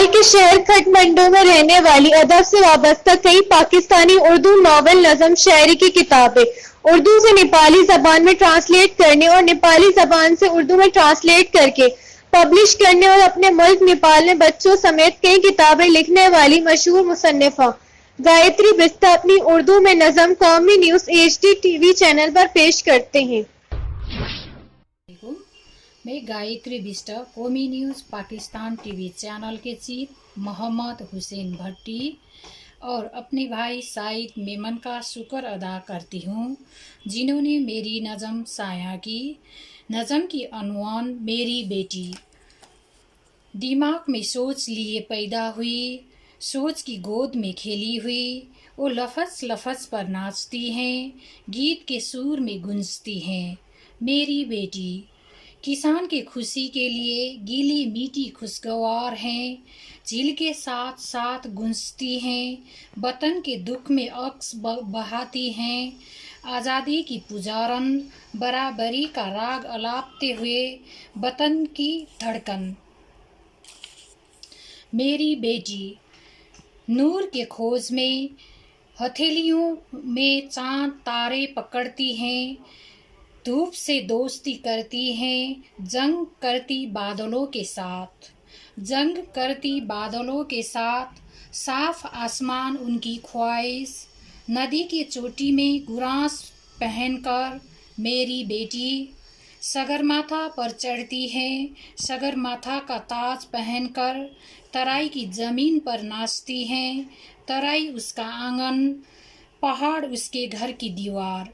नेपाल के शहर काठमांडू में रहने वाली अदब से वाबस्ता कई पाकिस्तानी उर्दू नॉवेल, नज़म, शायरी की किताबें उर्दू से नेपाली जबान में ट्रांसलेट करने और नेपाली जबान से उर्दू में ट्रांसलेट करके पब्लिश करने और अपने मुल्क नेपाल में बच्चों समेत कई किताबें लिखने वाली मशहूर मुसन्निफा गायत्री बिस्ता अपनी उर्दू में नज़म कौमी न्यूज़ HD टीवी चैनल पर पेश करते हैं। मैं गायत्री बिष्ट कौमी न्यूज़ पाकिस्तान टीवी चैनल के चीफ मोहम्मद हुसैन भट्टी और अपने भाई साइद मेमन का शुक्र अदा करती हूँ, जिन्होंने मेरी नज़म शाया की। नज़म की अनवान मेरी बेटी। दिमाग में सोच लिए पैदा हुई, सोच की गोद में खेली हुई, वो लफज लफज पर नाचती हैं, गीत के सुर में गूंजती हैं। मेरी बेटी किसान के खुशी के लिए गीली मीठी खुशगवार हैं, झील के साथ साथ गूंजती हैं, वतन के दुख में अक्स बहाती हैं। आज़ादी की पुजारन बराबरी का राग अलापते हुए वतन की धड़कन। मेरी बेटी नूर के खोज में हथेलियों में चांद तारे पकड़ती हैं, धूप से दोस्ती करती हैं, जंग करती बादलों के साथ, जंग करती बादलों के साथ। साफ आसमान उनकी ख्वाहिश, नदी की चोटी में गुरांस पहनकर मेरी बेटी सगरमाथा पर चढ़ती है, सगरमाथा का ताज पहनकर तराई की ज़मीन पर नाचती हैं। तराई उसका आंगन, पहाड़ उसके घर की दीवार,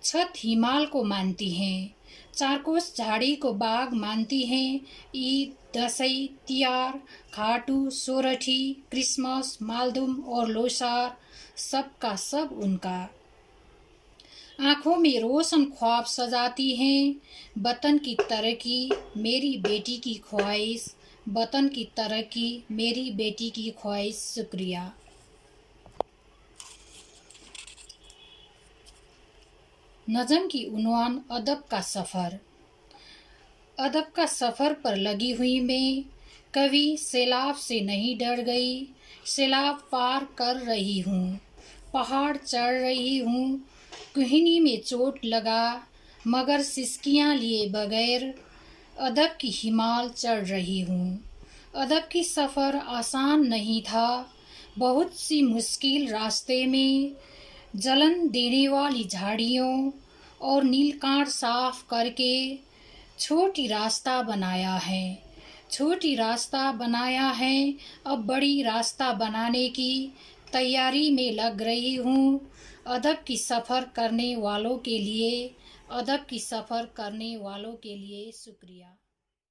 छत हिमाल को मानती हैं, चारकोस झाड़ी को बाग मानती हैं। ईद, दशई, तिहार, खाटू, सोरठी, क्रिसमस, मालदुम और लोसार, सब का सब उनका। आँखों में रोशन ख्वाब सजाती हैं, वतन की तरक्की मेरी बेटी की ख्वाहिश, वतन की तरक्की मेरी बेटी की ख्वाहिश। शुक्रिया। नज़म की उन्वान अदब का सफ़र। अदब का सफ़र पर लगी हुई मैं कभी सैलाब से नहीं डर गई, सैलाब पार कर रही हूँ, पहाड़ चढ़ रही हूँ, कुहनी में चोट लगा मगर सिसकियाँ लिए बगैर अदब की हिमाल चढ़ रही हूँ। अदब की सफ़र आसान नहीं था, बहुत सी मुश्किल रास्ते में जलन देने वाली झाड़ियों और नीलकांठ साफ करके छोटी रास्ता बनाया है, छोटी रास्ता बनाया है। अब बड़ी रास्ता बनाने की तैयारी में लग रही हूँ। अदब की सफ़र करने वालों के लिए, अदब की सफ़र करने वालों के लिए शुक्रिया।